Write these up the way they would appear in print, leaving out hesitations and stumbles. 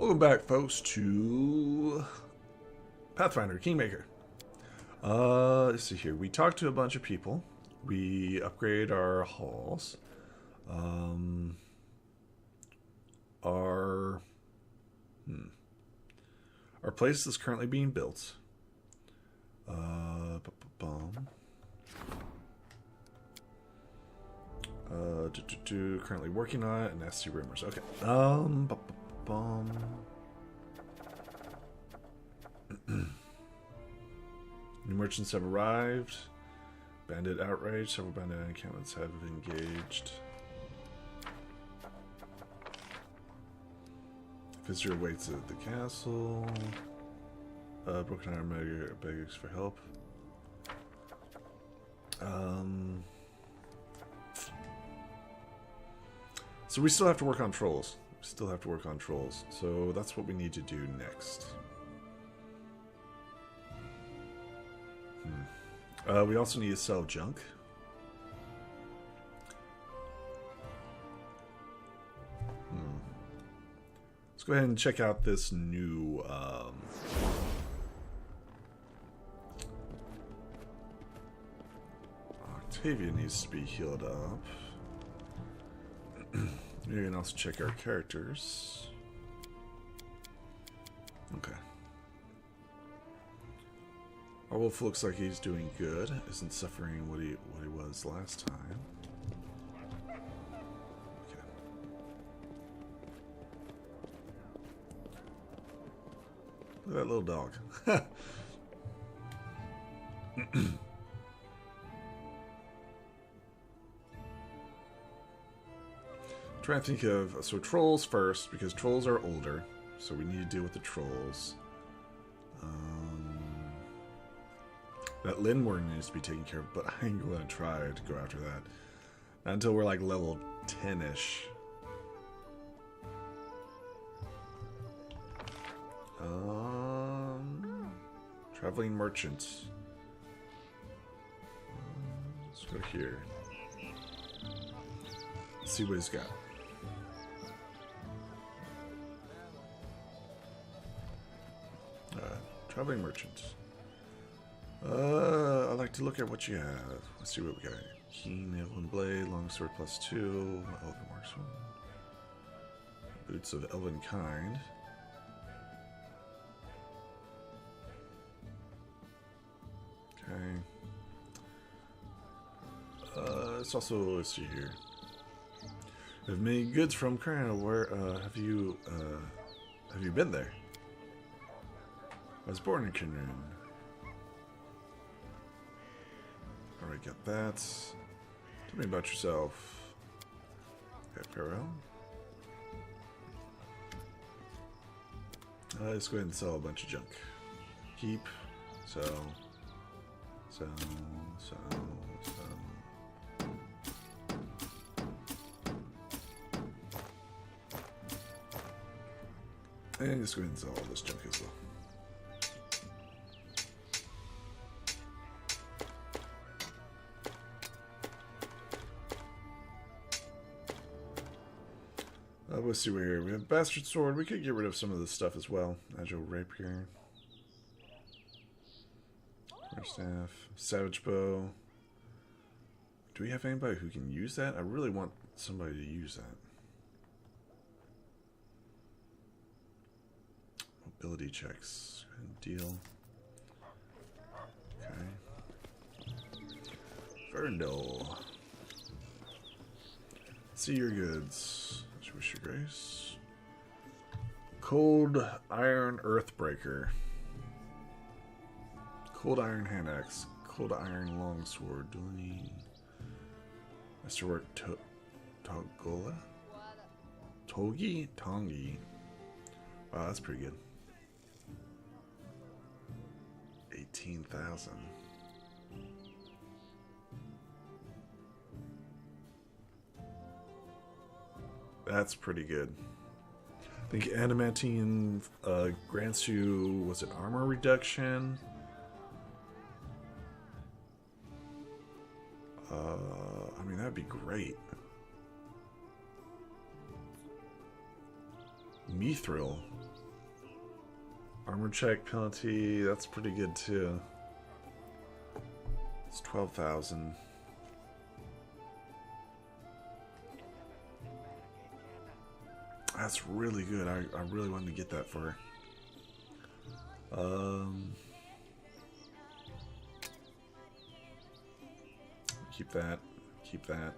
Welcome back, folks, to Pathfinder, Kingmaker. Let's see here. We talked to a bunch of people. We upgrade our halls. Our place is currently being built. Currently working on it, and nasty rumors. Okay. New merchants have arrived. Bandit outrage. Several bandit encampments have engaged. Visitor waits at the castle. Broken Iron begs for help. So we still have to work on trolls. So that's what we need to do next. We also need to sell junk. Let's go ahead and check out this new Octavia needs to be healed up. You can also check our characters. Okay. Our wolf looks like he's doing good. Isn't suffering what he was last time. Okay. Look at that little dog. Trying to think of trolls first, because trolls are older, so we need to deal with the trolls. That Lindworm needs to be taken care of, but I ain't gonna try to go after that. Not until we're like level 10-ish. Traveling merchants. Let's go here. Let's see what he's got. Traveling merchants. I like to look at what you have. Let's see what we got. Keen, Elven Blade, Longsword +2, Elven Marksman. Boots of Elven Kind. Okay. It's also, let's see here. We have many goods from Krana. Where have you been there? I was born in Kinrun. Alright, got that. Tell me about yourself. Okay, farewell. Let's go ahead and sell a bunch of junk. Keep, sell. And just go ahead and sell all this junk as well. Let's see what here. We have Bastard Sword. We could get rid of some of this stuff as well. Agile Rapier. Staff. Savage Bow. Do we have anybody who can use that? I really want somebody to use that. Mobility checks. Deal. Okay. Verndil. See your goods. Wish your grace. Cold Iron Earthbreaker. Cold Iron Hand Axe. Cold Iron Longsword. Dueling. Masterwork Togola? Togi? Tongi. Wow, that's pretty good. 18,000. That's pretty good. I think adamantine grants you, was it armor reduction? I mean, that'd be great. Mithril. Armor check penalty, that's pretty good too. It's 12,000. That's really good. I really wanted to get that for her. Keep that. Keep that.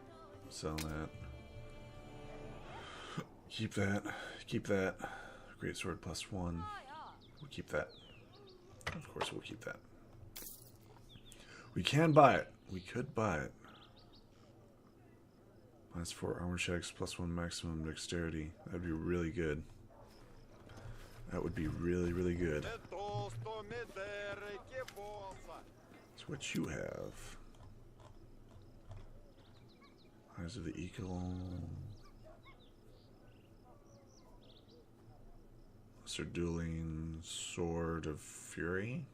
Sell that. Keep that. Keep that. Great sword +1. We'll keep that. Of course we'll keep that. We can buy it. We could buy it. -4 armor checks, +1 maximum dexterity. That'd be really good. That would be really, really good. So what you have? Eyes of the Eagle. Sir Dueling Sword of Fury.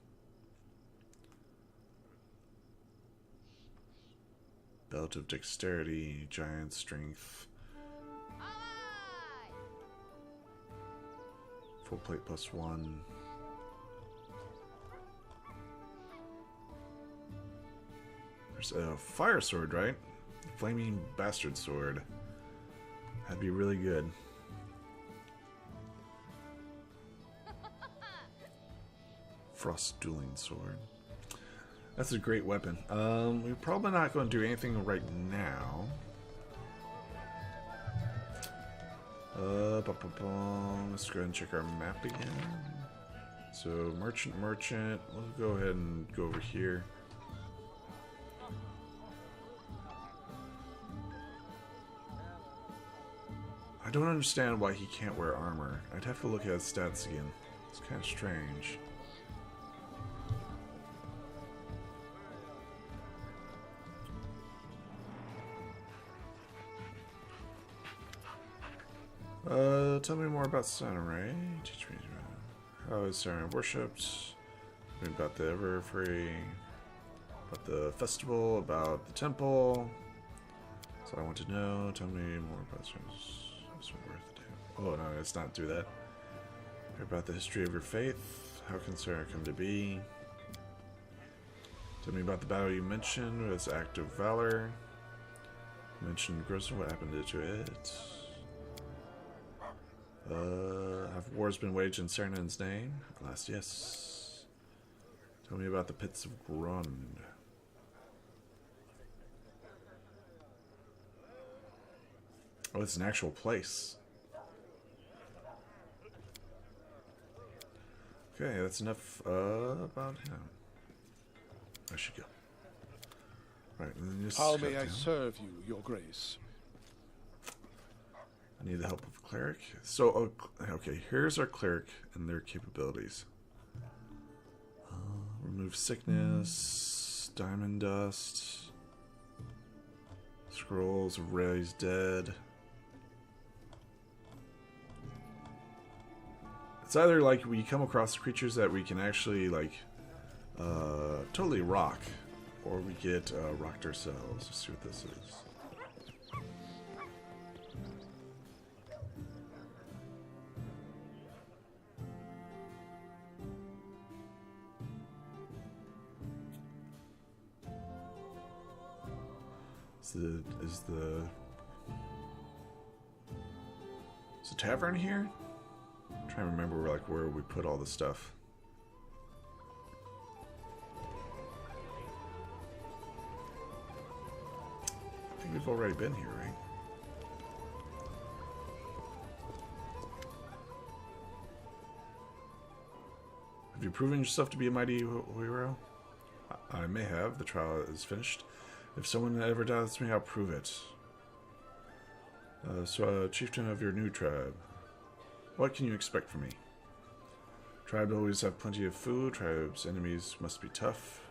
Belt of Dexterity, Giant Strength. Full plate +1. There's a fire sword, right? Flaming Bastard Sword. That'd be really good. Frost Dueling Sword. That's a great weapon. We're probably not going to do anything right now. Let's go ahead and check our map again. So, merchant. We'll go ahead and go over here. I don't understand why he can't wear armor. I'd have to look at his stats again. It's kind of strange. Tell me more about Samurai. Teach me how is Samurai worshipped. Tell me about the Everfree. About the festival. About the temple. That's what I want to know. Tell me more about some birthday. Oh no, let's not do that. Hear about the history of your faith. How can Sarah come to be? Tell me about the battle you mentioned. This act of valor. You mentioned Grosso. What happened to it? Have wars been waged in Cernan's name? Alas, yes. Tell me about the pits of Grund. Oh, it's an actual place. Okay, that's enough about him. I should go. Right, and then just how may I serve you, Your Grace? I need the help of a cleric. So, okay, here's our cleric and their capabilities. Remove sickness, diamond dust, scrolls of raised dead. It's either like we come across creatures that we can actually like totally rock, or we get rocked ourselves. Let's see what this is. Is the tavern here? I'm trying to remember like where we put all the stuff. I think we've already been here, right? Have you proven yourself to be a mighty hero? I may have. The trial is finished. If someone ever doubts me, I'll prove it. Chieftain of your new tribe. What can you expect from me? Tribes always have plenty of food. Tribes' enemies must be tough.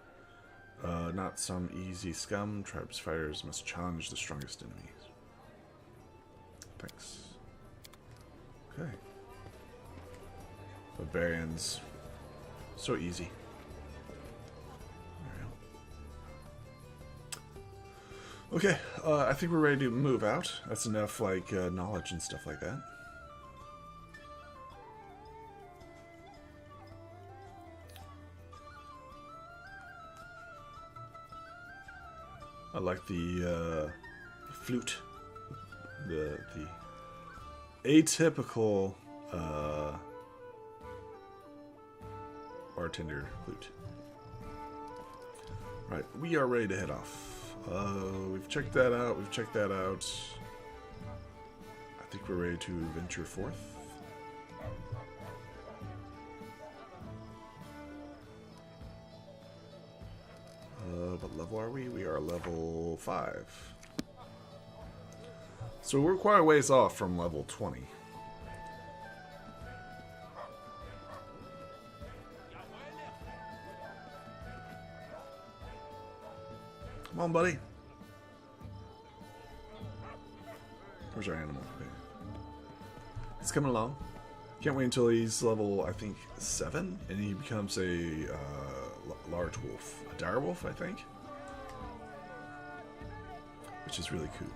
Not some easy scum. Tribes' fighters must challenge the strongest enemies. Thanks. Okay. Barbarians. So easy. Okay, I think we're ready to move out. That's enough, like, knowledge and stuff like that. I like the flute, the atypical bartender flute. Right, we are ready to head off. We've checked that out. I think we're ready to venture forth. What level are we? We are level 5. So we're quite a ways off from level 20. Come on, buddy. Where's our animal? He's coming along. Can't wait until he's level, I think, 7, and he becomes a large wolf. A dire wolf, I think. Which is really cool.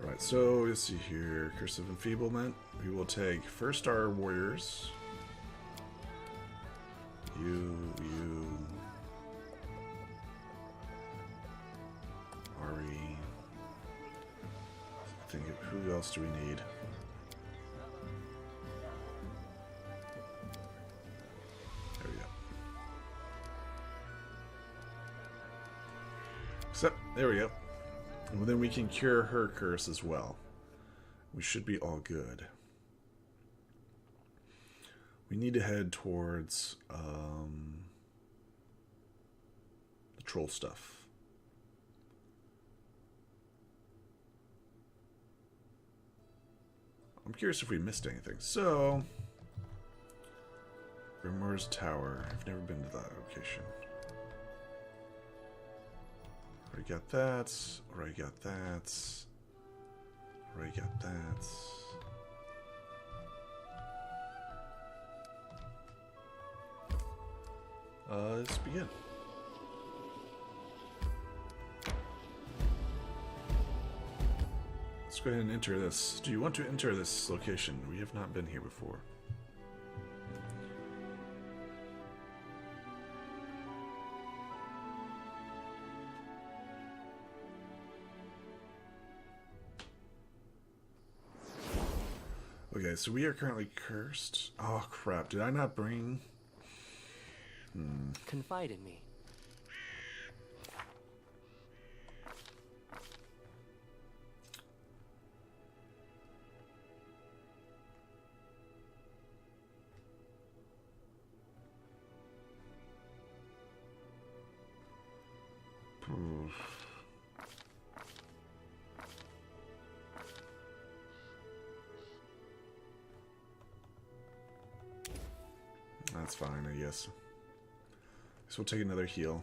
Alright, so let's see here. Curse of Enfeeblement. We will take first our warriors. You. Ari. I think, who else do we need? There we go. So, there we go. And then we can cure her curse as well. We should be all good. We need to head towards the troll stuff. I'm curious if we missed anything. So, Grimoire's Tower. I've never been to that location. Already got that. Already got that. Already got that. Let's begin. Let's go ahead and enter this. Do you want to enter this location? We have not been here before. Okay, so we are currently cursed. Oh crap, did I not bring... Confide in me. That's fine, I guess. So we'll take another heal.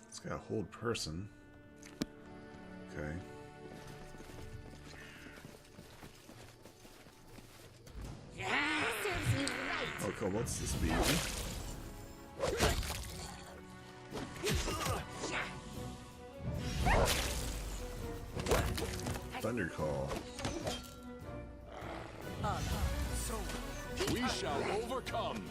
It's got a hold person. Okay. Oh, cool. What's this be? Thunder Call. We shall overcome.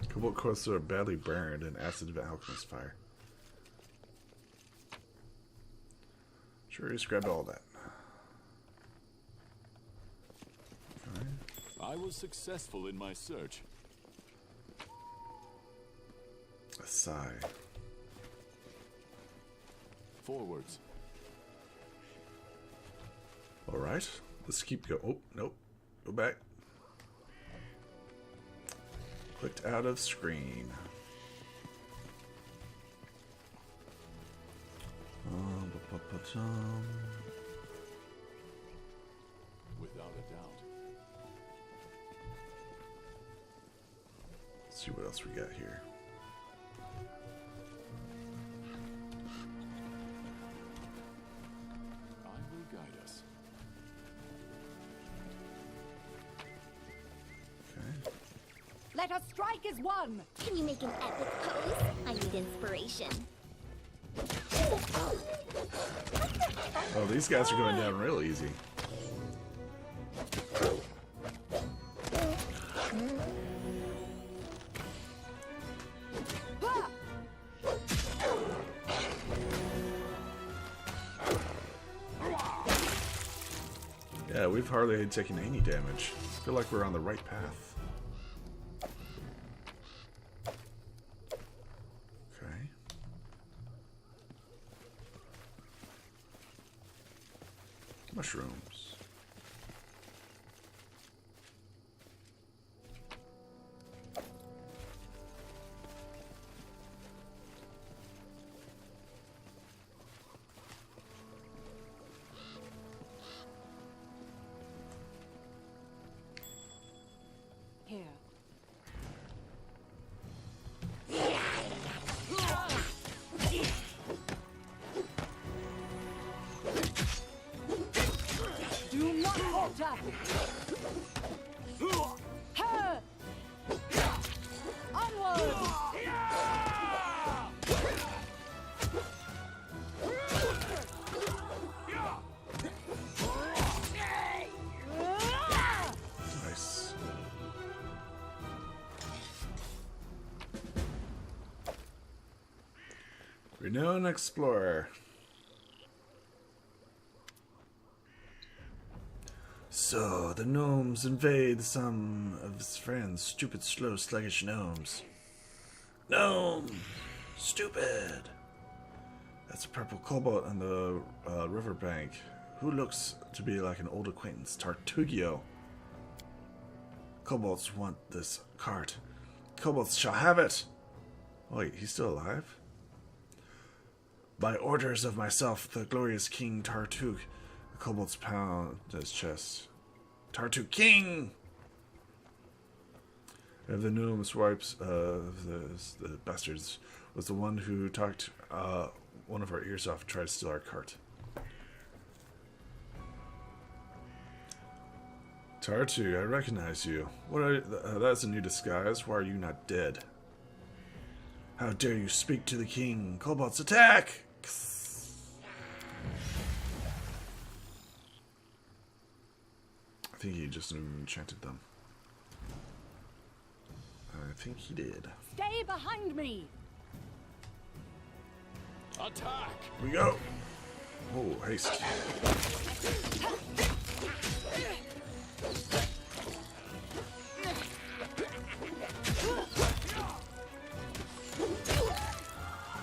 Cobalt course are badly burned and acid of alchemist fire. Sure, just grab all that. Okay. I was successful in my search. A sigh. Forwards. All right, let's keep going. Oh, nope. Go back. Clicked out of screen. Without a doubt. Let's see what else we got here. Let us strike as one! Can you make an epic pose? I need inspiration. Oh, these guys are going down real easy. Yeah, we've hardly taken any damage. I feel like we're on the right path. Okay. Mushrooms. Here. Do not falter! Her! Onward! Nice. Renowned explorer. So, the gnomes invade some of his friends. Stupid, slow, sluggish gnomes. Gnome! Stupid! That's a purple cobalt on the riverbank. Who looks to be like an old acquaintance? Tartugio. Kobolds want this cart. Kobolds shall have it! Wait, he's still alive? By orders of myself, the glorious King Tartug, the kobolds pound his chest. Tartug King! And the gnomes wipes the bastards was the one who talked one of our ears off and tried to steal our cart. Tartug, I recognize you. What are that's a new disguise. Why are you not dead? How dare you speak to the king? Kobolds attack! I think he just enchanted them. I think he did. Stay behind me! Attack! Here we go! Oh, haste.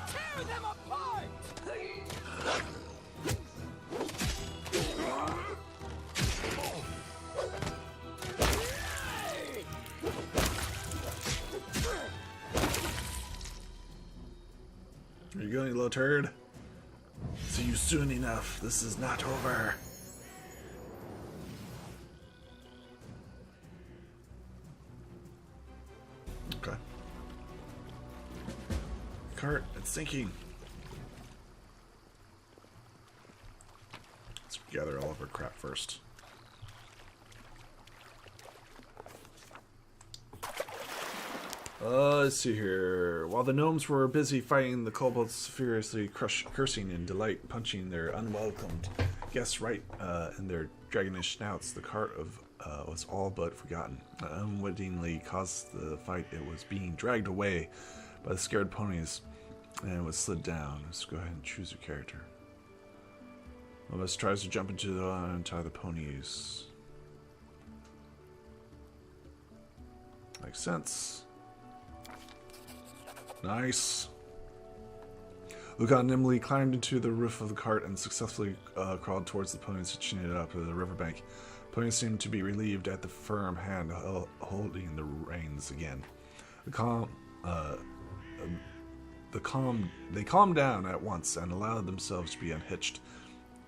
Tear them apart! Are you going, little turd? See you soon enough. This is not over. Okay. Cart, it's sinking. Let's gather all of our crap first. Let's see here. While the gnomes were busy fighting, the kobolds furiously cursing in delight, punching their unwelcomed guests right in their dragonish snouts. The cart was all but forgotten. Unwittingly caused the fight. It was being dragged away by the scared ponies, and it was slid down. Let's go ahead and choose your character. One of us tries to jump into the line and tie the ponies. Makes sense. Nice. Lucan nimbly climbed into the roof of the cart and successfully crawled towards the ponies, hitching it up to the riverbank. Ponies seemed to be relieved at the firm hand holding the reins again. They calmed down at once and allowed themselves to be unhitched.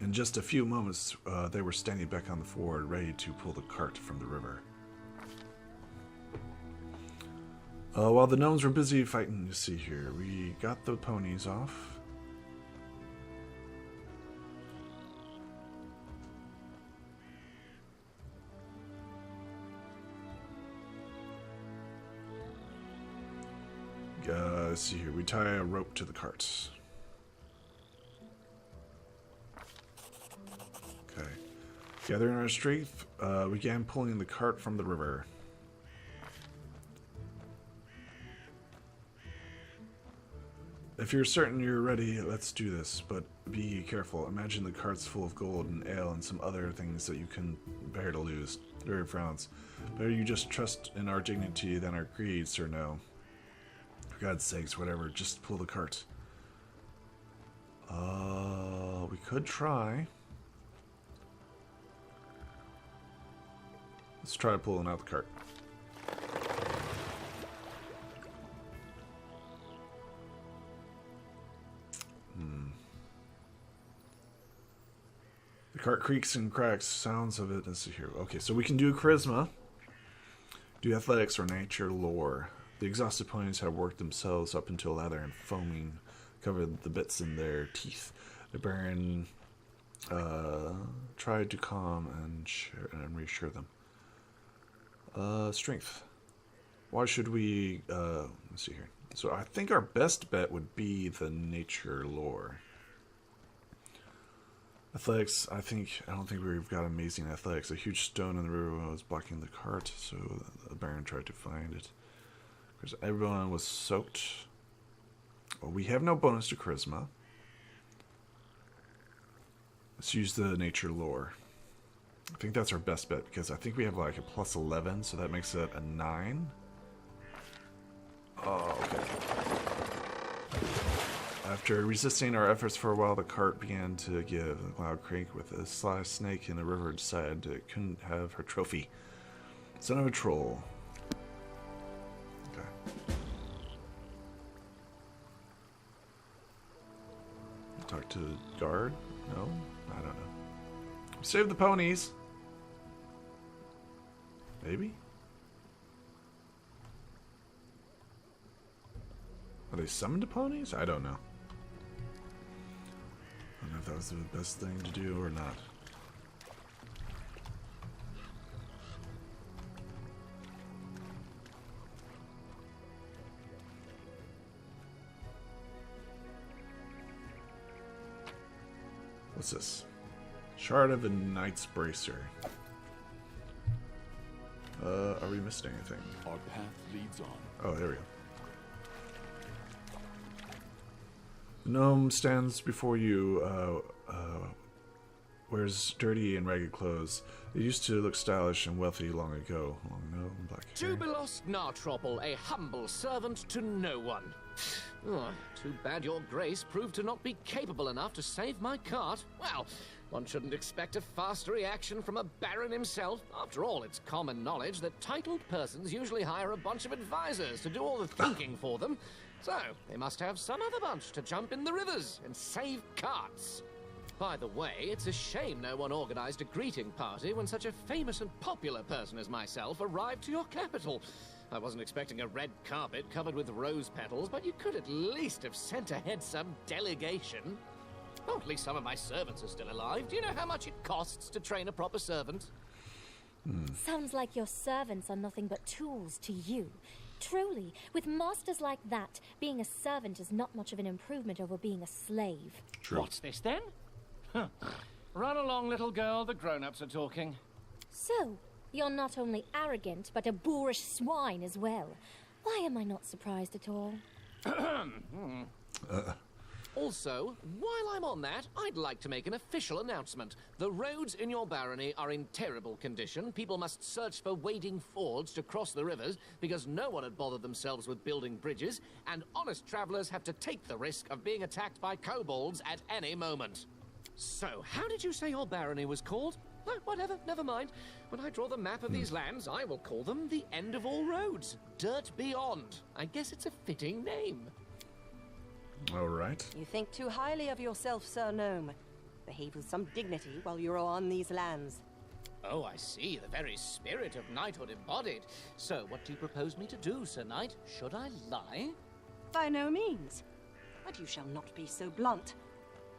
In just a few moments, they were standing back on the ford, ready to pull the cart from the river. While the gnomes were busy fighting, you see here, we got the ponies off. let's see here. We tie a rope to the cart. Okay. Gathering our strength, we began pulling the cart from the river. If you're certain you're ready, let's do this, but be careful. Imagine the cart's full of gold and ale and some other things that you can bear to lose. Larry frowns. Better you just trust in our dignity than our greed, Sir No. For God's sakes, whatever, just pull the cart. We could try. Let's try pulling out the cart. The cart creaks and cracks. Sounds of it. Let's see here. Okay, so we can do charisma, do athletics, or nature lore. The exhausted ponies have worked themselves up into lather and foaming covered the bits in their teeth. The Baron tried to calm and reassure them. Strength. Why should we... let's see here. So I think our best bet would be the nature lore. Athletics, I don't think we've got amazing athletics. A huge stone in the river was blocking the cart, so the Baron tried to find it. Because everyone was soaked. Well, we have no bonus to charisma. Let's use the nature lore. I think that's our best bet, because I think we have like a plus 11, so that makes it a 9. Oh, okay. After resisting our efforts for a while, the cart began to give a loud crank with a sly snake in the river decided it couldn't have her trophy. Son of a troll. Okay. Talk to the guard? No? I don't know. Save the ponies! Maybe? Are they summoned to ponies? I don't know. I don't know if that was the best thing to do or not. What's this? Shard of the Knight's Bracer. Are we missing anything? Our path leads on. Oh, there we go. The gnome stands before you, wears dirty and ragged clothes. It used to look stylish and wealthy long ago. Long ago, black hair. Jubilos Nartropple, a humble servant to no one. Oh, too bad your grace proved to not be capable enough to save my cart. Well, one shouldn't expect a faster reaction from a baron himself. After all, it's common knowledge that titled persons usually hire a bunch of advisors to do all the thinking for them. So, they must have some other bunch to jump in the rivers and save carts. By the way, it's a shame no one organized a greeting party when such a famous and popular person as myself arrived to your capital. I wasn't expecting a red carpet covered with rose petals, but you could at least have sent ahead some delegation. Oh, at least some of my servants are still alive. Do you know how much it costs to train a proper servant? Sounds like your servants are nothing but tools to you. Truly, with masters like that, being a servant is not much of an improvement over being a slave. True. What's this then? Huh. Run along, little girl. The grown-ups are talking. So, you're not only arrogant, but a boorish swine as well. Why am I not surprised at all? Also, while I'm on that, I'd like to make an official announcement. The roads in your barony are in terrible condition. People must search for wading fords to cross the rivers because no one had bothered themselves with building bridges, and honest travelers have to take the risk of being attacked by kobolds at any moment. So, how did you say your barony was called? Oh, whatever, never mind. When I draw the map of these lands, I will call them the End of All Roads. Dirt Beyond. I guess it's a fitting name. All right. You think too highly of yourself, Sir Gnome. Behave with some dignity while you're on these lands. Oh, I see. The very spirit of knighthood embodied. So, what do you propose me to do, Sir Knight? Should I lie? By no means. But you shall not be so blunt.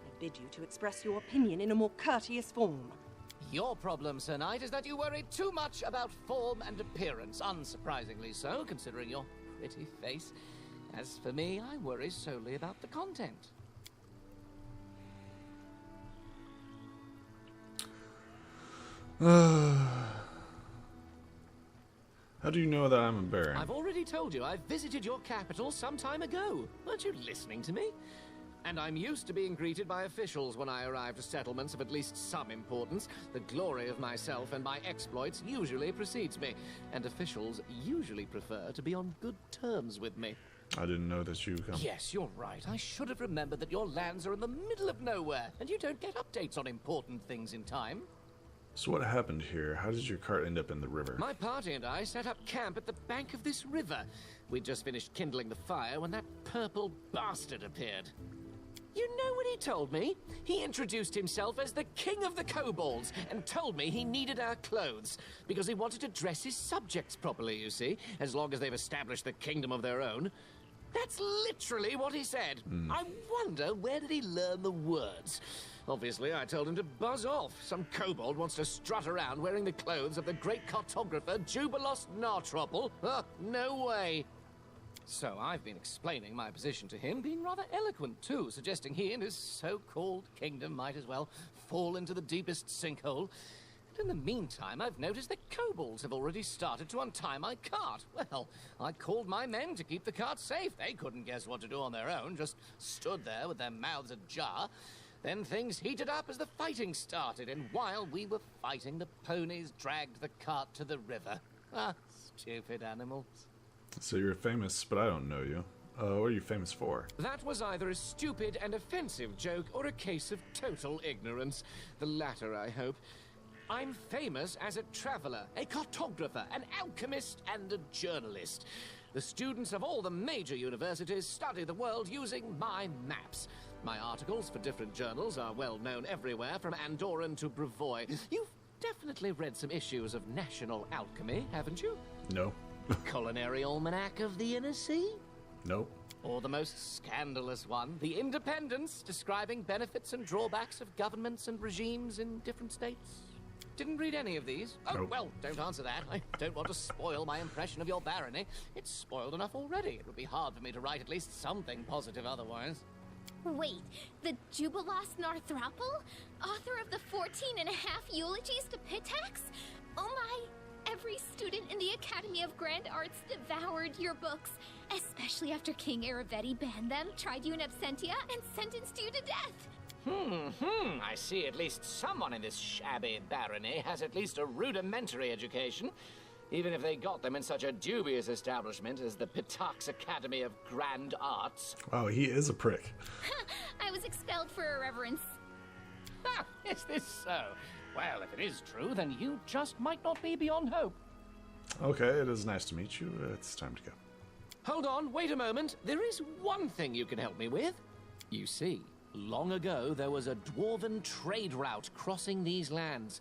I bid you to express your opinion in a more courteous form. Your problem, Sir Knight, is that you worry too much about form and appearance. Unsurprisingly so, considering your pretty face. As for me, I worry solely about the content. How do you know that I'm a baron? I've already told you I visited your capital some time ago. Weren't you listening to me? And I'm used to being greeted by officials when I arrive to settlements of at least some importance. The glory of myself and my exploits usually precedes me, and officials usually prefer to be on good terms with me. I didn't know that you come. Yes, you're right. I should have remembered that your lands are in the middle of nowhere, and you don't get updates on important things in time. So what happened here? How did your cart end up in the river? My party and I set up camp at the bank of this river. We'd just finished kindling the fire when that purple bastard appeared. You know what he told me? He introduced himself as the King of the Kobolds and told me he needed our clothes because he wanted to dress his subjects properly, you see, as long as they've established the kingdom of their own. That's literally what he said. I wonder, where did he learn the words? Obviously, I told him to buzz off. Some kobold wants to strut around wearing the clothes of the great cartographer Jubilos Nartropple. No way. So I've been explaining my position to him, being rather eloquent too, suggesting he and his so-called kingdom might as well fall into the deepest sinkhole. And in the meantime, I've noticed that kobolds have already started to untie my cart. Well, I called my men to keep the cart safe. They couldn't guess what to do on their own, just stood there with their mouths ajar. Then things heated up as the fighting started, and while we were fighting, the ponies dragged the cart to the river. Stupid animals. So you're famous, but I don't know you. What are you famous for? That was either a stupid and offensive joke or a case of total ignorance. The latter, I hope. I'm famous as a traveler, a cartographer, an alchemist, and a journalist. The students of all the major universities study the world using my maps. My articles for different journals are well known everywhere, from Andorran to Brevoy. You've definitely read some issues of National Alchemy, haven't you? No. Culinary Almanac of the Inner Sea? Nope. Or the most scandalous one, The Independence, describing benefits and drawbacks of governments and regimes in different states? Didn't read any of these? Oh, Nope. Well, don't answer that. I don't want to spoil my impression of your barony. It's spoiled enough already. It would be hard for me to write at least something positive otherwise. Wait, the Jubilos Narthrapple? Author of the 14.5 eulogies to Pitax? Oh my! Every student in the Academy of Grand Arts devoured your books, especially after King Aravetti banned them, tried you in absentia, and sentenced you to death. I see at least someone in this shabby barony has at least a rudimentary education, even if they got them in such a dubious establishment as the Pitax Academy of Grand Arts. Wow, he is a prick. I was expelled for irreverence. Is this so? Well, if it is true, then you just might not be beyond hope. Okay, it is nice to meet you. It's time to go. Hold on, wait a moment. There is one thing you can help me with. You see, long ago there was a dwarven trade route crossing these lands.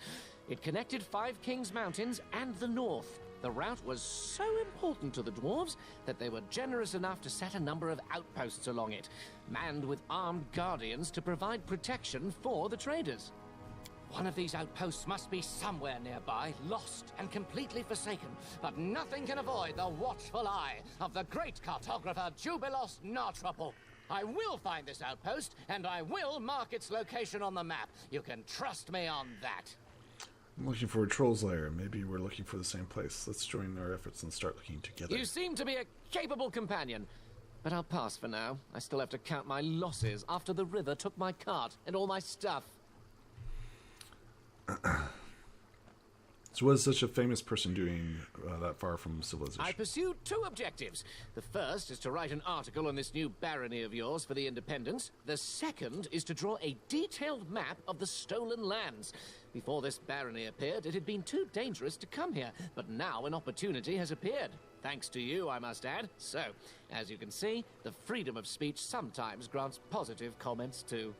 It connected Five Kings Mountains and the north. The route was so important to the dwarves that they were generous enough to set a number of outposts along it, manned with armed guardians to provide protection for the traders. One of these outposts must be somewhere nearby, lost and completely forsaken, but nothing can avoid the watchful eye of the great cartographer Jubilos Nartropple. I will find this outpost, and I will mark its location on the map. You can trust me on that. I'm looking for a troll's lair. Maybe we're looking for the same place. Let's join our efforts and start looking together. You seem to be a capable companion, but I'll pass for now. I still have to count my losses after the river took my cart and all my stuff. So what is such a famous person doing that far from civilization? I pursue two objectives. The first is to write an article on this new barony of yours for the Independence. The second is to draw a detailed map of the stolen lands. Before this barony appeared, it had been too dangerous to come here, but now an opportunity has appeared. Thanks to you, I must add. So, as you can see, the freedom of speech sometimes grants positive comments too.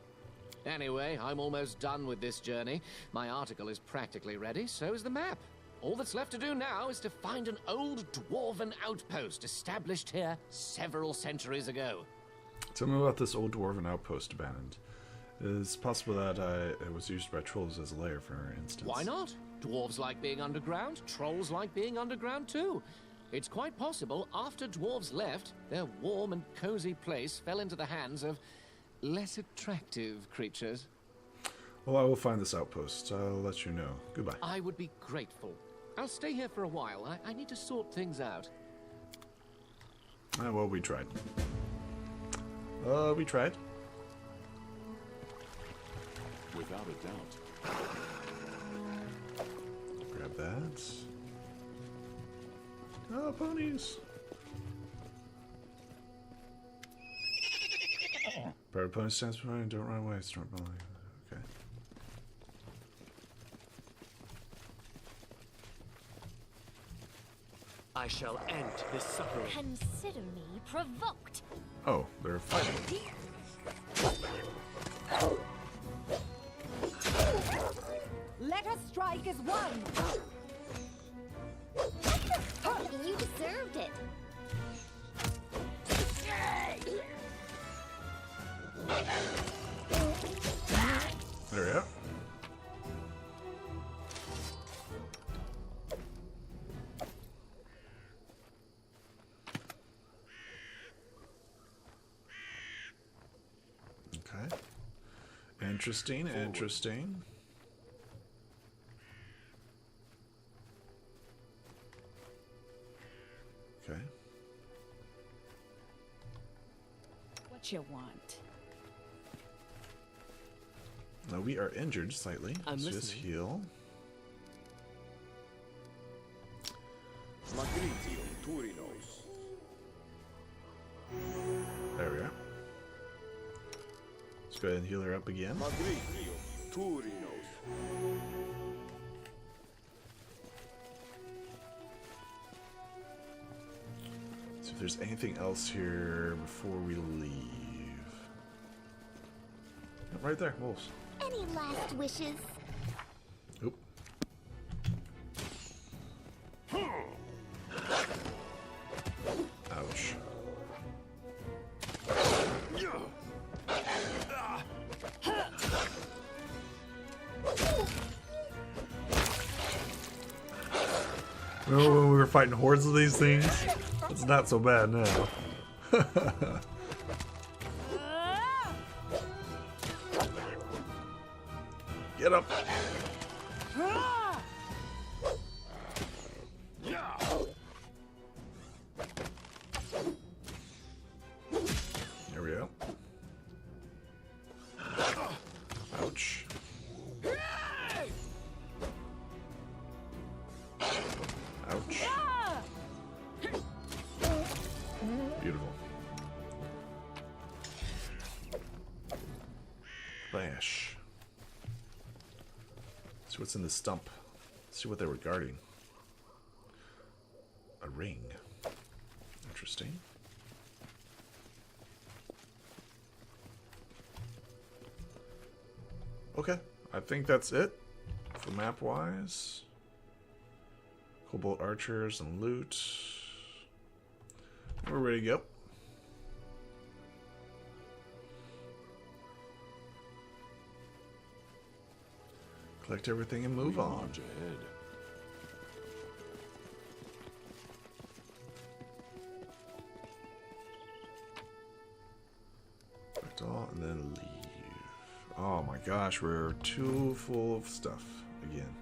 Anyway, I'm almost done with this journey. My article is practically ready, so is the map. All that's left to do now is to find an old dwarven outpost established here several centuries ago. Tell me about this old dwarven outpost abandoned. It's possible that it was used by trolls as a lair, for instance. Why not? Dwarves like being underground. Trolls like being underground too. It's quite possible after dwarves left, their warm and cozy place fell into the hands of less attractive creatures. Well, I will find this outpost. I'll let you know. Goodbye. I would be grateful. I'll stay here for a while. I need to sort things out. Well, we tried. We tried. Without a doubt. Grab that. Oh, ponies. Bird pony stands behind. Don't run away. Start bullying. Okay. I shall end this suffering. Consider me provoked. Oh, they're fighting. Let us strike as one. You deserved it. There we go. Okay. Interesting, interesting. Okay. What you want? Now we are injured slightly. I'm Let's just listening. heal. There we are. Let's go ahead and heal her up again. See if there's anything else here before we leave. Right there, wolves. Any last wishes? Oop. Ouch. Remember when we were fighting hordes of these things? It's not so bad now. Get up. There we go. Ouch. Ouch. Beautiful. Bash. See what's in the stump. See what they were guarding. A ring. Interesting. Okay, I think that's it for map-wise. Cobalt archers and loot. We're ready to go. Collect everything and move on. March ahead. Collect all and then leave. Oh my gosh, we're too full of stuff again.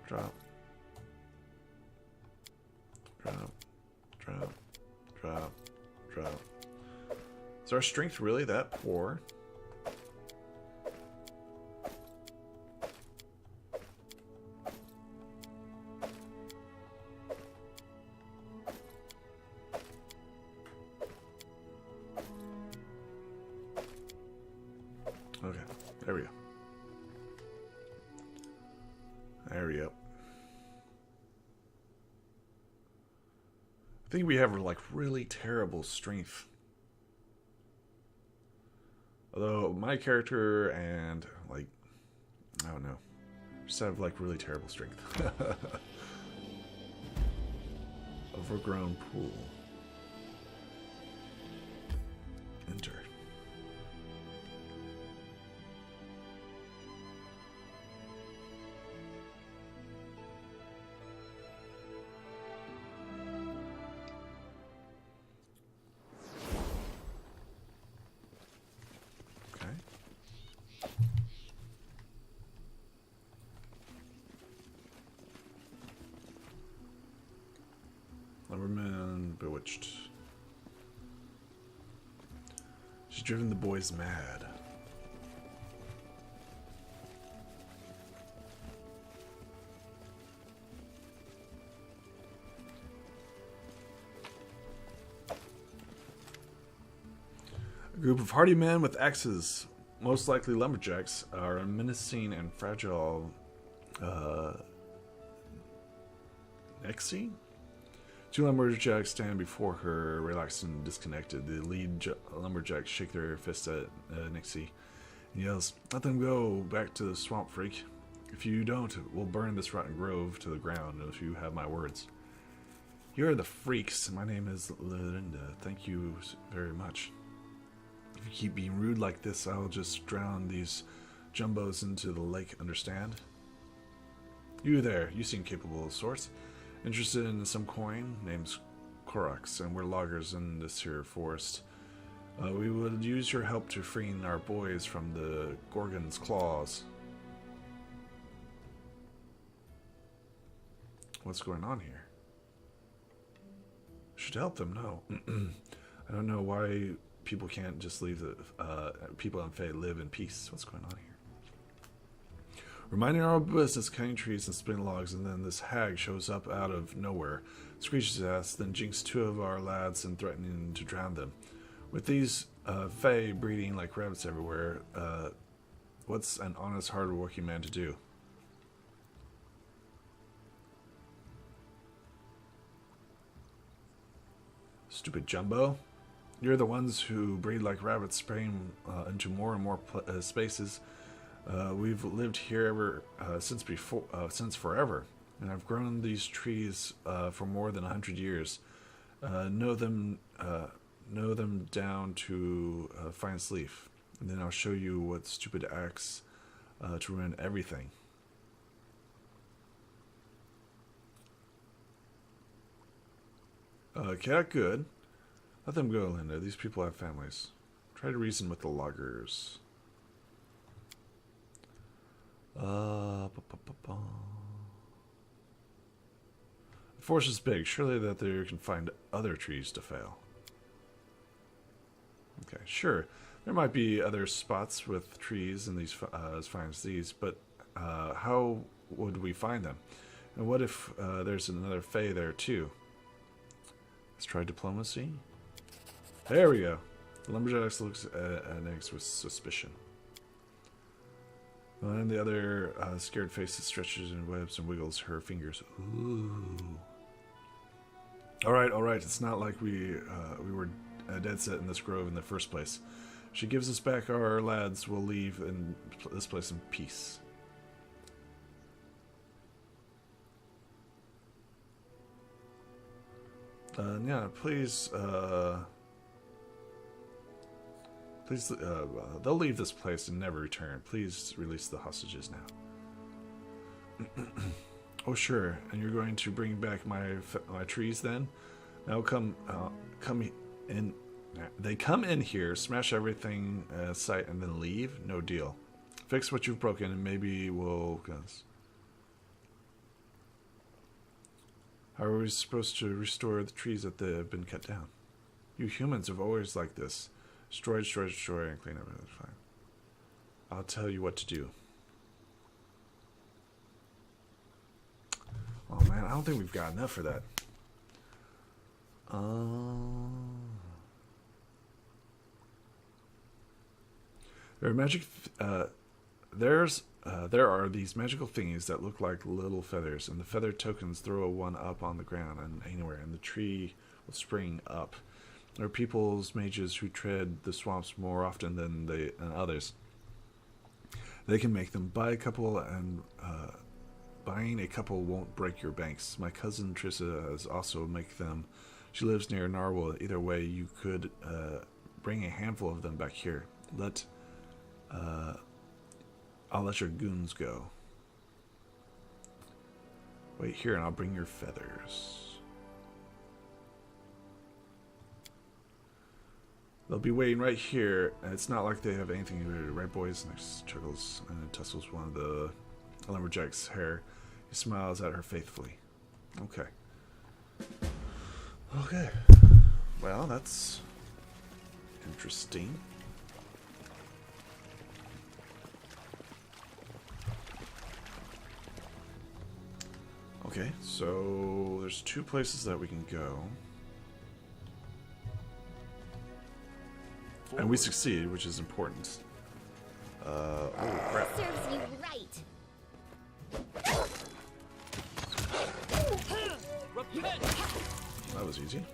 Drop. Drop. Drop. Drop. Drop. Is our strength really that poor? Okay, there we go. There we go. I think we have like really terrible strength. Although my character and like, I don't know, just have like really terrible strength. Overgrown pool. Enter. switched. She's driven the boys mad. A group of hardy men with axes, most likely lumberjacks, are menacing and fragile. Nexie? Two lumberjacks stand before her, relaxed and disconnected. The lead lumberjacks shake their fists at Nixie and yells, "Let them go back to the swamp, freak. If you don't, we'll burn this rotten grove to the ground if you have my words." "You are the freaks. My name is Linda. Thank you very much. If you keep being rude like this, I'll just drown these jumbos into the lake, understand? You there, you seem capable of sorts. Interested in some coin? Name's Korax, and we're loggers in this here forest. We would use your help to freeing our boys from the Gorgon's claws." What's going on here? Should help them, no. I don't know why people can't just leave the people on Fae live in peace. What's going on here? Reminding our business, cutting trees and splitting logs, and then this hag shows up out of nowhere, screeches at us, then jinks two of our lads and threatening to drown them. With these Fae breeding like rabbits everywhere, what's an honest, hard-working man to do? Stupid Jumbo. You're the ones who breed like rabbits, spraying into more and more spaces. We've lived here since forever, and I've grown these trees for more than 100 years. Know them down to finest leaf, and then I'll show you what stupid acts to ruin everything. Cat, good. Let them go, Linda. These people have families. Try to reason with the loggers. The forest is big. Surely that they can find other trees to fail. Okay, sure. There might be other spots with trees in these as fine as these, but how would we find them? And what if there's another Fae there too? Let's try diplomacy. There we go. The lumberjack looks at Nix with suspicion. And the other scared face stretches and webs and wiggles her fingers. Ooh. All right. It's not like we were dead set in this grove in the first place. If she gives us back our lads, we'll leave in this place in peace. Yeah, please. Please, they'll leave this place and never return. Please release the hostages now. Oh, sure. And you're going to bring back my trees then? Now come in. They come in here, smash everything sight, and then leave? No deal. Fix what you've broken, and maybe we'll. How are we supposed to restore the trees that have been cut down? You humans are always like this. Destroy, and clean up. That's fine. I'll tell you what to do. Oh man, I don't think we've got enough for that. There are magic. There are these magical thingies that look like little feathers, and the feather tokens throw one up on the ground and anywhere, and the tree will spring up. There are people's mages who tread the swamps more often than others. They can make them. Buy a couple, and buying a couple won't break your banks. My cousin Trissa has also make them. She lives near Narwhal. Either way, you could bring a handful of them back here. I'll let your goons go. Wait here, and I'll bring your feathers. They'll be waiting right here, and it's not like they have anything to do, right, boys? Next chuckles and tussles one of the lumberjack's hair. He smiles at her faithfully. Okay. Well, that's interesting. Okay, so there's 2 places that we can go. Forward. And we succeed, which is important. Oh, crap. Serves you right. Repent! That was easy.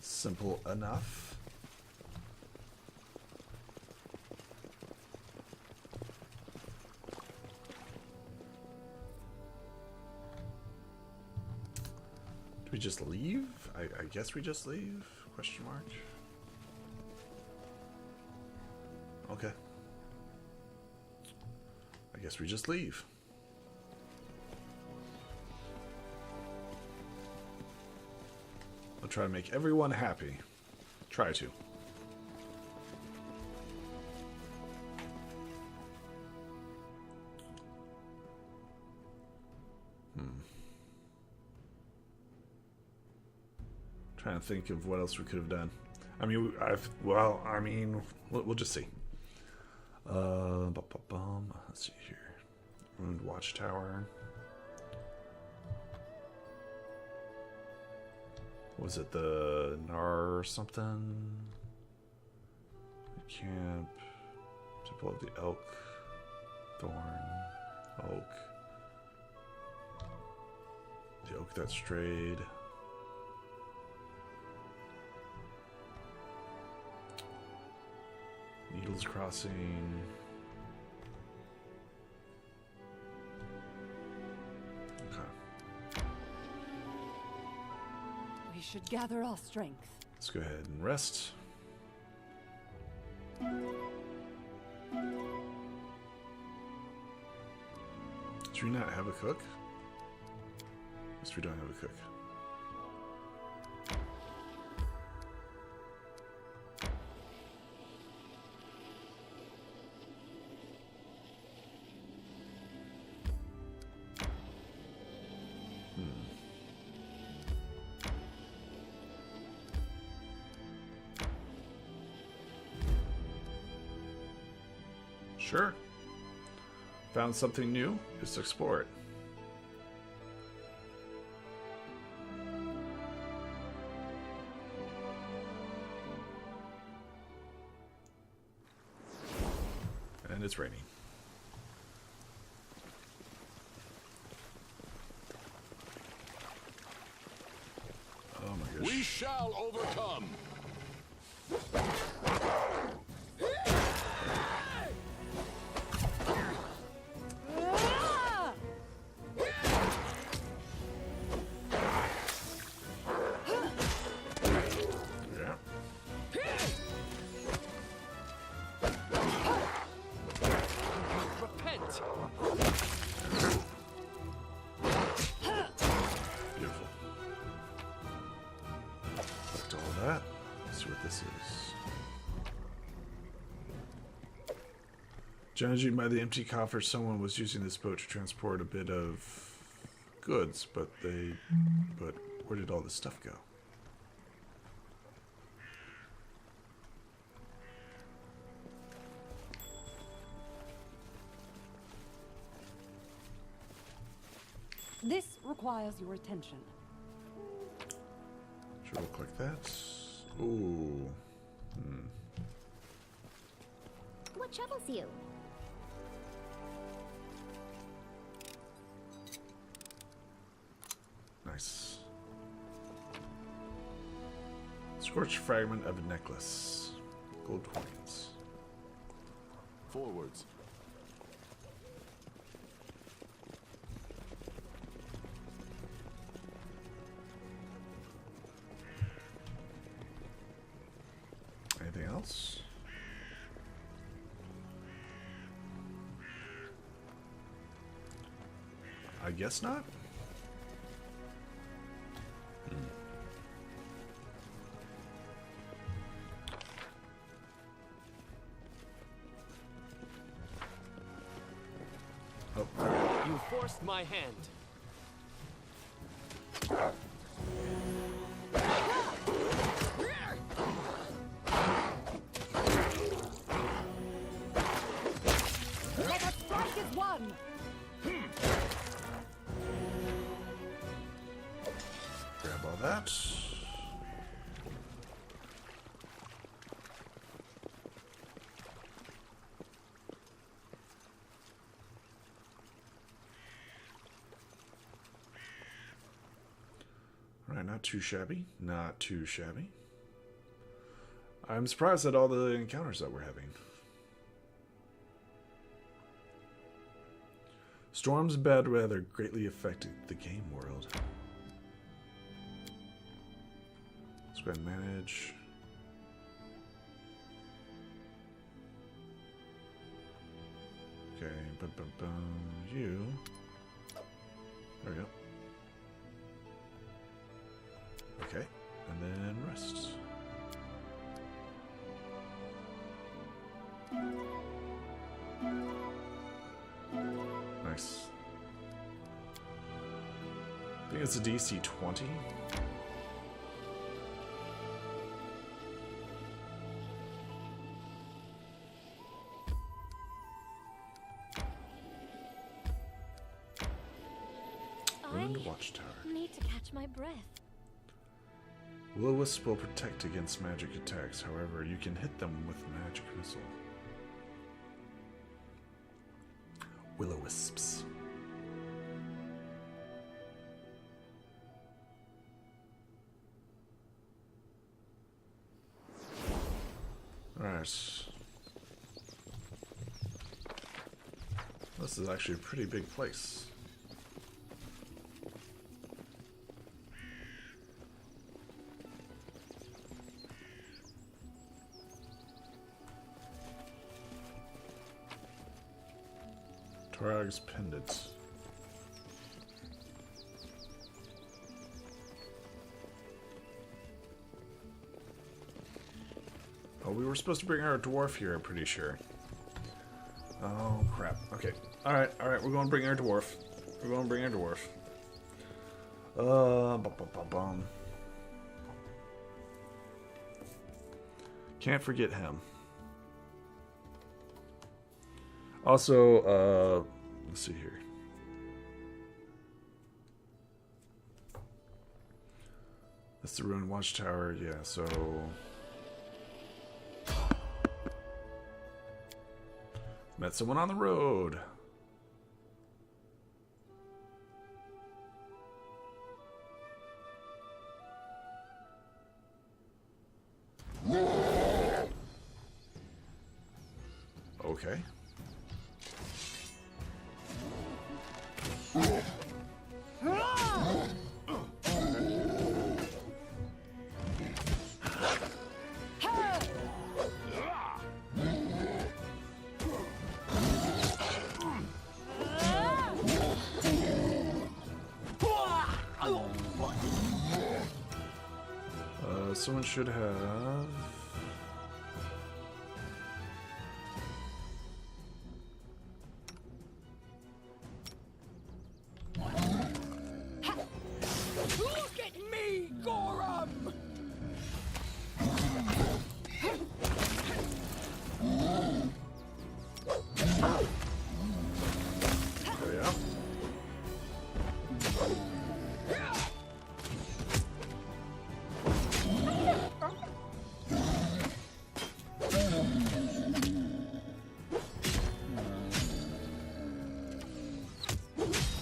Simple enough. Do we just leave? I guess we just leave? Question mark. Okay. I guess we just leave. I'll try to make everyone happy. Try to. Trying to think of what else we could have done. I mean, we'll just see. Let's see here. Ruined Watchtower. Was it the Nar or something? Camp. Temple of the Elk. Thorn. Oak. The oak that strayed. Needles Crossing. Okay. We should gather our strength. Let's go ahead and rest. Do we not have a cook? Yes, we don't have a cook. Sure. Found something new, just explore it. And it's raining. Oh my gosh. We shall overcome. Judging by the empty coffer, someone was using this boat to transport a bit of goods, but where did all this stuff go? This requires your attention. Should we click that? Ooh. What troubles you? Nice. Scorched fragment of a necklace. Gold coins. Forwards. Anything else? I guess not. forced my hand. Let us strike as one! Grab all that. Alright, not too shabby. Not too shabby. I'm surprised at all the encounters that we're having. Storms and bad weather greatly affected the game world. Let's go ahead and manage. Okay, you. There we go. Okay, and then rest. Nice. I think it's a DC 20. Ruined Watchtower. Need to catch my breath. Will-O-Wisp will protect against magic attacks, however, you can hit them with magic missile. Will-O-Wisps. Alright. This is actually a pretty big place. Torag's Pendant. Oh, we were supposed to bring our dwarf here, I'm pretty sure. Oh, crap. Okay. Alright, we're going to bring our dwarf. We're going to bring our dwarf. Bum. Can't forget him. Also, let's see here. That's the ruined watchtower, yeah, so... Met someone on the road. Okay. Someone should have... Look at me, Gorum! There we go.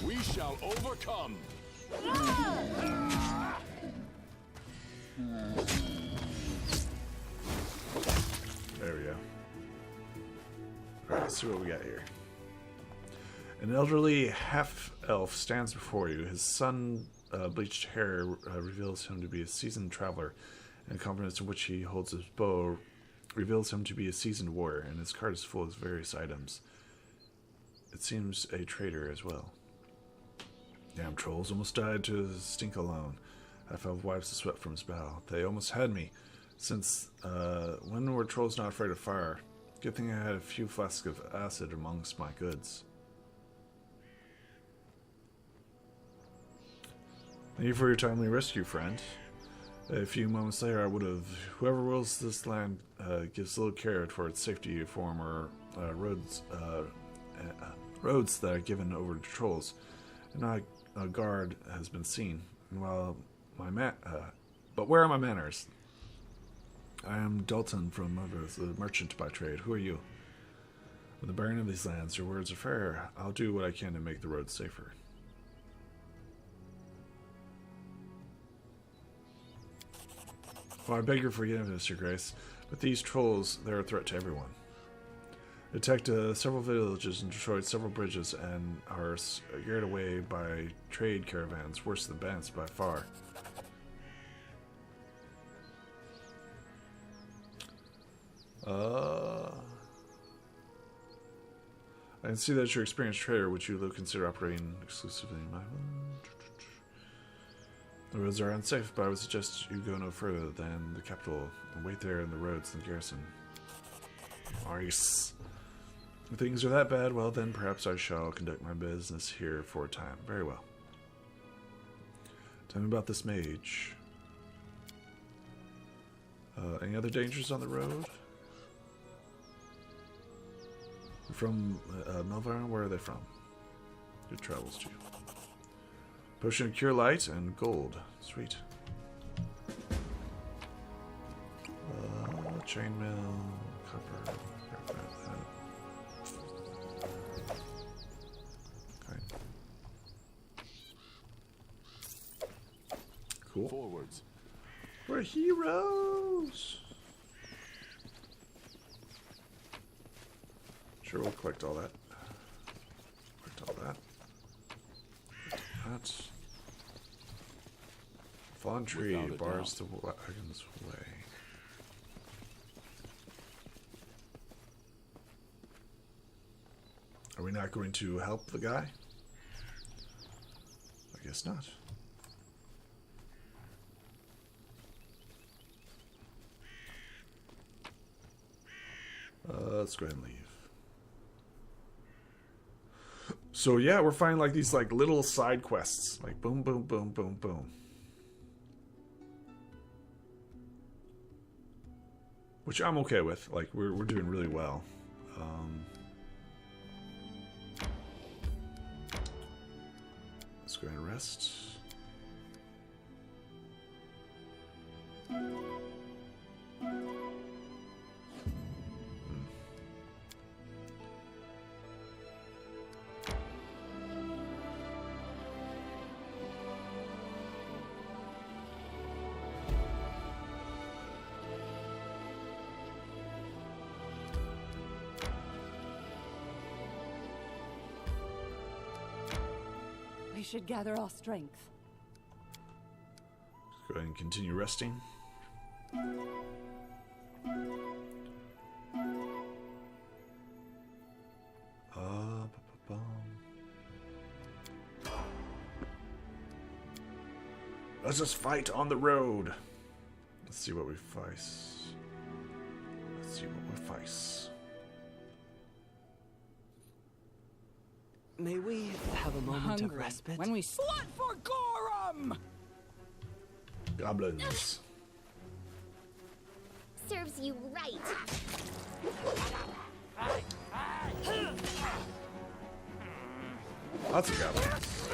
We shall overcome. There we go. Alright, let's see what we got here. An elderly half-elf stands before you. His sun-bleached hair reveals him to be a seasoned traveler, and the confidence in which he holds his bow reveals him to be a seasoned warrior, and his cart is full of various items. It seems a trader as well. Damn trolls almost died to stink alone. Half-elf wipes the sweat from his brow. They almost had me. Since when were trolls not afraid of fire? Good thing I had a few flasks of acid amongst my goods. Thank you for your timely rescue, friend. A few moments later, I would have... Whoever rules this land gives little care for its safety, former roads that are given over to trolls. And not a guard has been seen. And while but where are my manners? I am Dalton from the merchant by trade. Who are you? With the bearing of these lands, your words are fair. I'll do what I can to make the roads safer. Well, I beg your forgiveness, Your Grace, but these trolls, they're a threat to everyone. They attacked several villages and destroyed several bridges and are scared away by trade caravans, worse than bandits by far. I can see that you're an experienced trader. Would you consider operating exclusively in my home? The roads are unsafe, but I would suggest you go no further than the capital and wait there in the roads in the garrison. Nice. If things are that bad, well then perhaps I shall conduct my business here for a time. Very well. Tell me about this mage. Any other dangers on the road? From Melvar? Where are they from? Good travels to you. Potion of Cure Light and gold. Sweet. Chainmail, copper. Okay. Cool. Forwards. We're heroes! Sure, we'll collect all that. Collect all that. That. Fallen tree bars the wagon's way. Are we not going to help the guy? I guess not. Let's go ahead and leave. So yeah, we're finding like these like little side quests, like boom, boom, boom, boom, boom, which I'm okay with. Like we're doing really well. Let's go ahead and rest. We should gather our strength. Go ahead and continue resting. Let's just fight on the road. Let's see what we face. Let's see what we face. May we have a moment of respite? When we slut for Gorum! Goblins. Serves you right. Lots of goblins.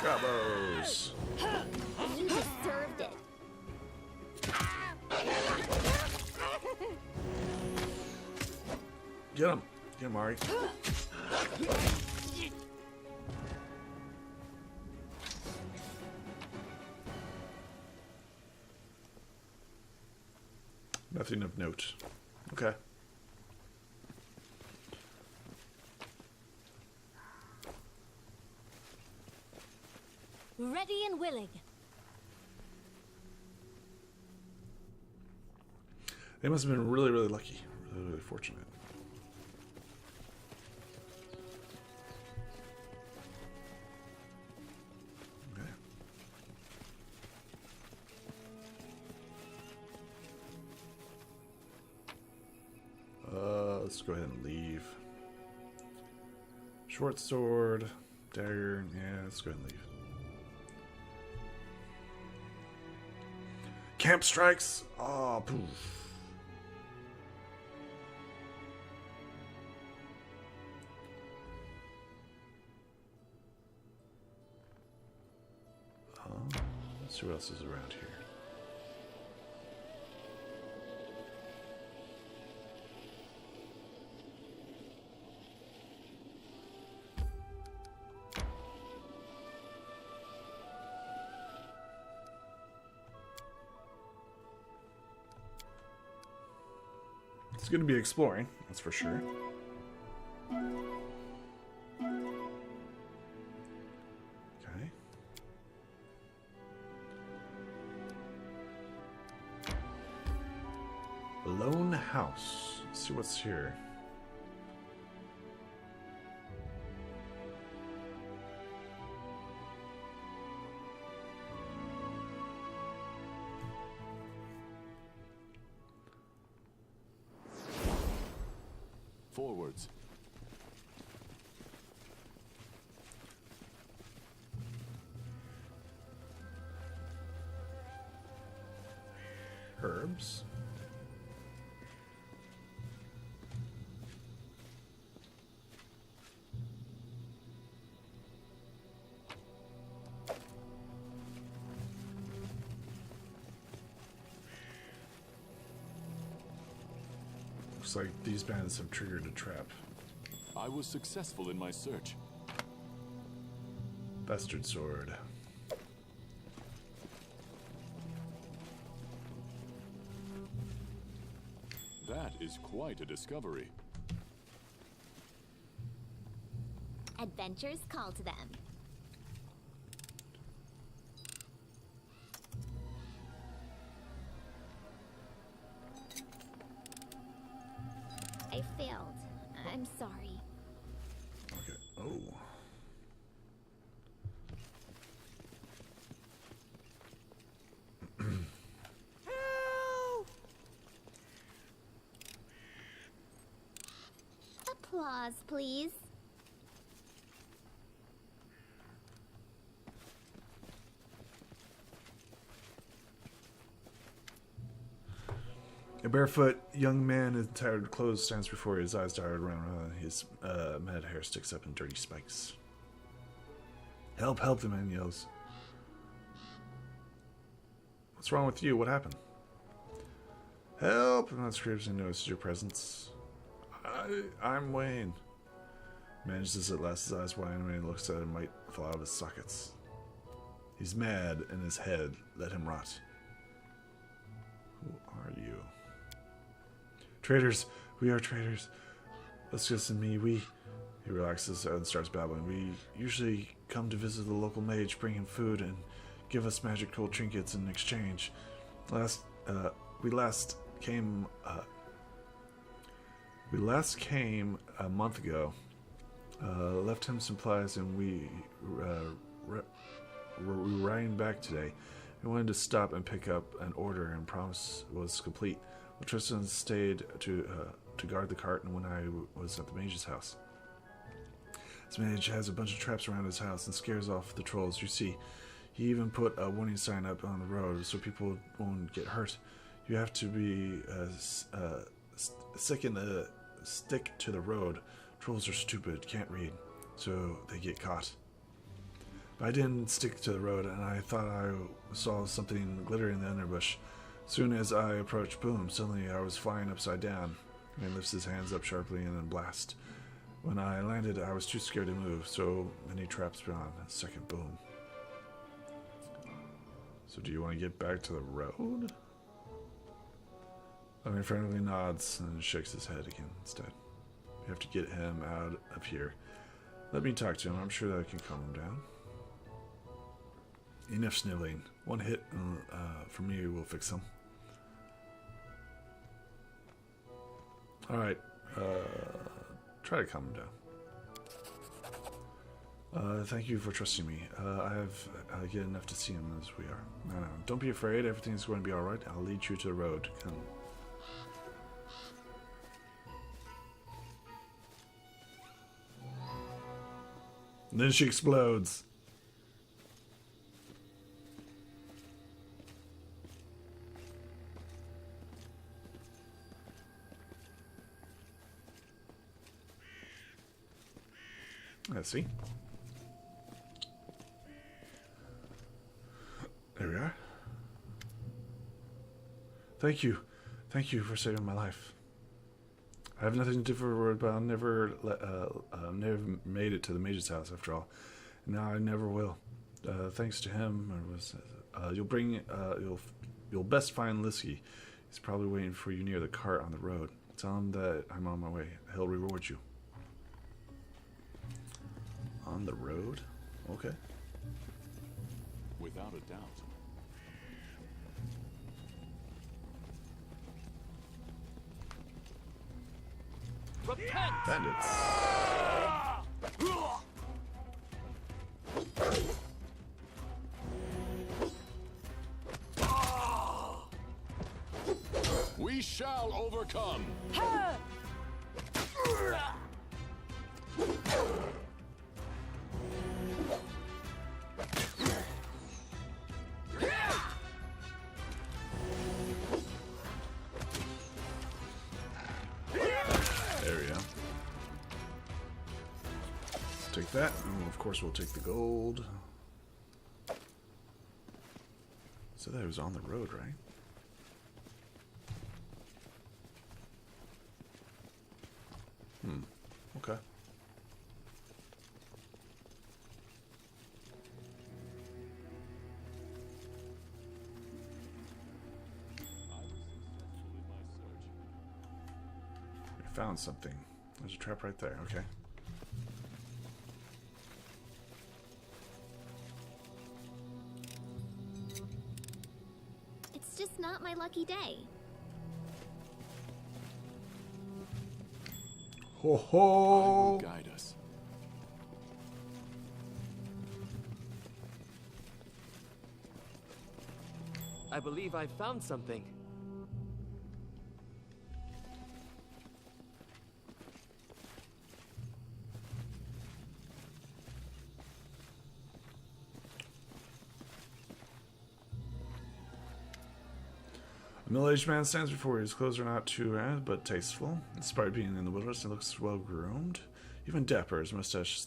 Gobos. You deserved it. Get him. Get him, Ari. Nothing of note. Okay. Ready and willing. They must have been really, really lucky. Really, really fortunate. let's go ahead and leave. Short sword, dagger, yeah, let's go ahead and leave. Camp strikes! Oh, poof. Let's see what else is around here. It's going to be exploring, that's for sure. Okay. Lone house. Let's see what's here. Forwards. Herbs. Looks like these bandits have triggered a trap. I was successful in my search. Bastard sword. That is quite a discovery. Adventures call to them. I failed. I'm sorry. Okay. Oh. Applause, please. A barefoot young man in tattered clothes stands before his eyes tired around. His mad hair sticks up in dirty spikes. Help, help, the man yells. What's wrong with you? What happened? Help! The man screams and notices your presence. I'm Wayne. Manages at last, his eyes wide, and when he looks at him, might fall out of his sockets. He's mad in his head. Let him rot. Who are you? Traitors! We are traitors. Let's just me. He relaxes and starts babbling. We usually come to visit the local mage, bring him food, and give us magical trinkets in exchange. We last came a month ago. Left him supplies, and we were riding back today. We wanted to stop and pick up an order, and promise was complete. Well, Tristan stayed to guard the cart, and when I was at the mage's house. This mage has a bunch of traps around his house and scares off the trolls. You see, he even put a warning sign up on the road so people won't get hurt. You have to be stick to the road. Trolls are stupid, can't read, so they get caught. But I didn't stick to the road, and I thought I saw something glitter in the underbush. Soon as I approached, boom, suddenly I was flying upside down. He lifts his hands up sharply and then blast. When I landed, I was too scared to move, so many traps beyond. Second boom. So do you want to get back to the road? I mean, frantically nods and shakes his head again instead. You have to get him out of here. Let me talk to him. I'm sure that I can calm him down. Enough sniveling. One hit from you will fix him. Alright. Try to calm him down. Thank you for trusting me. I get enough to see him as we are. No, don't be afraid. Everything's going to be alright. I'll lead you to the road. Come. And then she explodes. Let's see. There we are. Thank you. Thank you for saving my life. I have nothing to do for it, but I'll never made it to the mage's house after all. And now I never will. Thanks to him, you'll best find Lisky. He's probably waiting for you near the cart on the road. Tell him that I'm on my way. He'll reward you. On the road? Okay. Without a doubt. Repent! Bandits. We shall overcome. There we go. Take that, and of course we'll take the gold. So that was on the road, right? Okay. We found something. There's a trap right there. Okay. It's just not my lucky day. Ho ho! Guide us. I believe I found something. A middle-aged man stands before you. His clothes are not too but tasteful. Despite being in the wilderness, he looks well-groomed. Even dapper, his mustache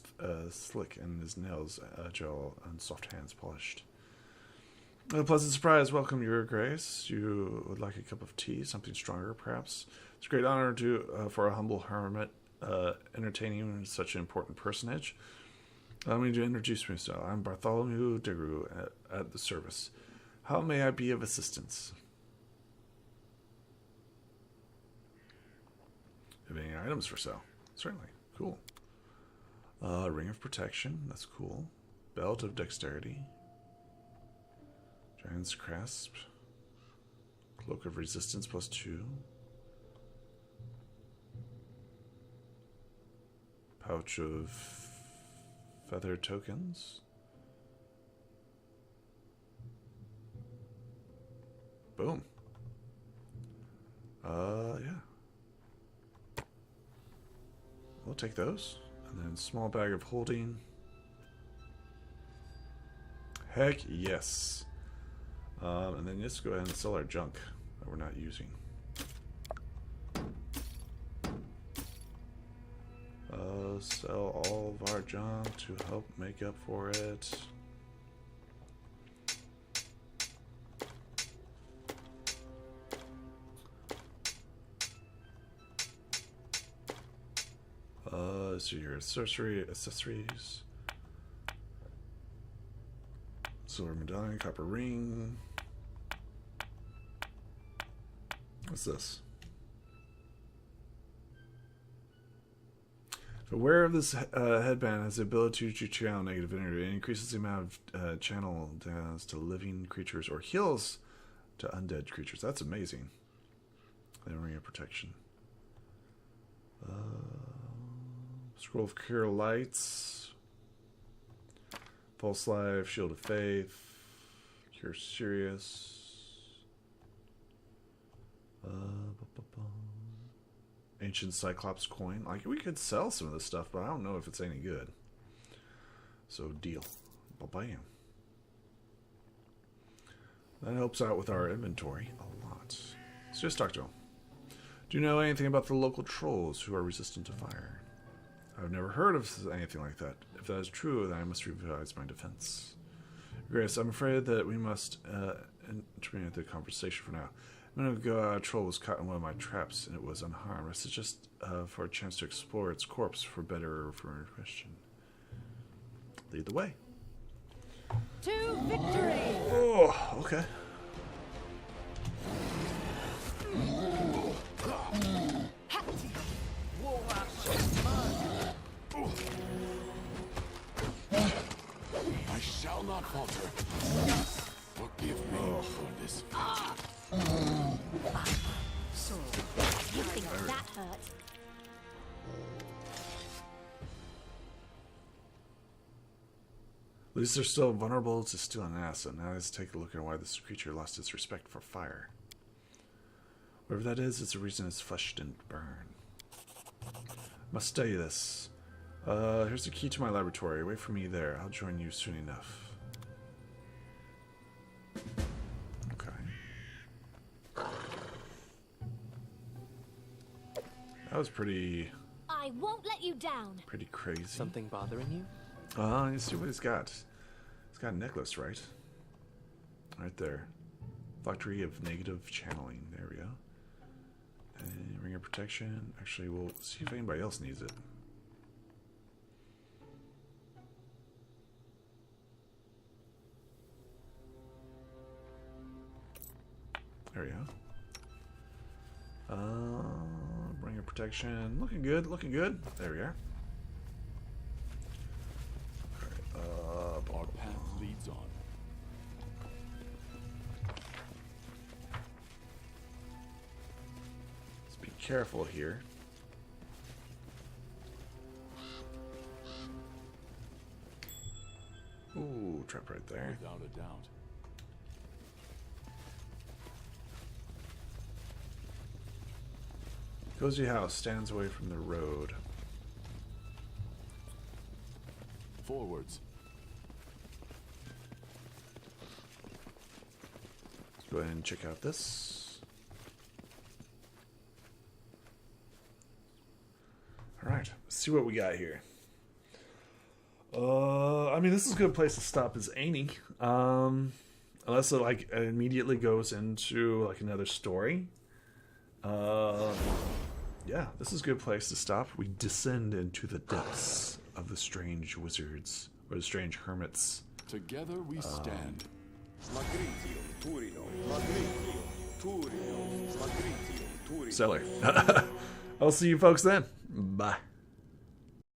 slick and his nails agile and soft hands polished. A pleasant surprise. Welcome, Your Grace. You would like a cup of tea? Something stronger, perhaps? It's a great honor for a humble hermit entertaining such an important personage. Allow me to introduce myself. I'm Bartholomew Degru at the service. How may I be of assistance? Have any items for sale? Certainly. Cool. Ring of protection. That's cool. Belt of dexterity. Giant's grasp. Cloak of resistance +2. Pouch of feather tokens. Boom. Yeah. We'll take those. And then small bag of holding. Heck yes. And then just go ahead and sell our junk that we're not using. Sell all of our junk to help make up for it. So your accessories. Silver medallion, copper ring. What's this? If aware of this headband has the ability to channel negative energy. It increases the amount of channel does to living creatures or heals to undead creatures. That's amazing. Then ring of protection. Scroll of Cure Lights. False Life, Shield of Faith. Cure Sirius. Ancient Cyclops Coin. Like, we could sell some of this stuff, but I don't know if it's any good. So deal. Bam. That helps out with our inventory a lot. Let's just talk to him. Do you know anything about the local trolls who are resistant to fire? I've never heard of anything like that. If that is true, then I must revise my defense. Grace, I'm afraid that we must intervene the conversation for now. A minute ago, a troll was caught in one of my traps, and it was unharmed. I suggest for a chance to explore its corpse for better question. Lead the way. To victory! Oh, okay. I shall not falter. Forgive me for this. You think that hurt? At least they're still vulnerable to stealing acid. Now let's take a look at why this creature lost its respect for fire. Whatever that is, it's a reason its flesh didn't burn. Must study this. Here's the key to my laboratory. Wait for me there. I'll join you soon enough. Okay. That was pretty... I won't let you down. Pretty crazy. Something bothering you? Let's see what he's got. He's got a necklace, right? Right there. Factory of negative channeling. There we go. And ring of protection. Actually, we'll see if anybody else needs it. There we go. Ring of protection. Looking good, looking good. There we are. Our path leads on. Let's be careful here. Ooh, trap right there. Without a doubt. Cozy house stands away from the road. Forwards. Let's go ahead and check out this. Alright, let's see what we got here. I mean, this is a good place to stop as Annie. Unless it like immediately goes into like another story. Yeah, this is a good place to stop. We descend into the depths of the strange wizards, or the strange hermits. Together we stand. Seller. I'll see you folks then. Bye.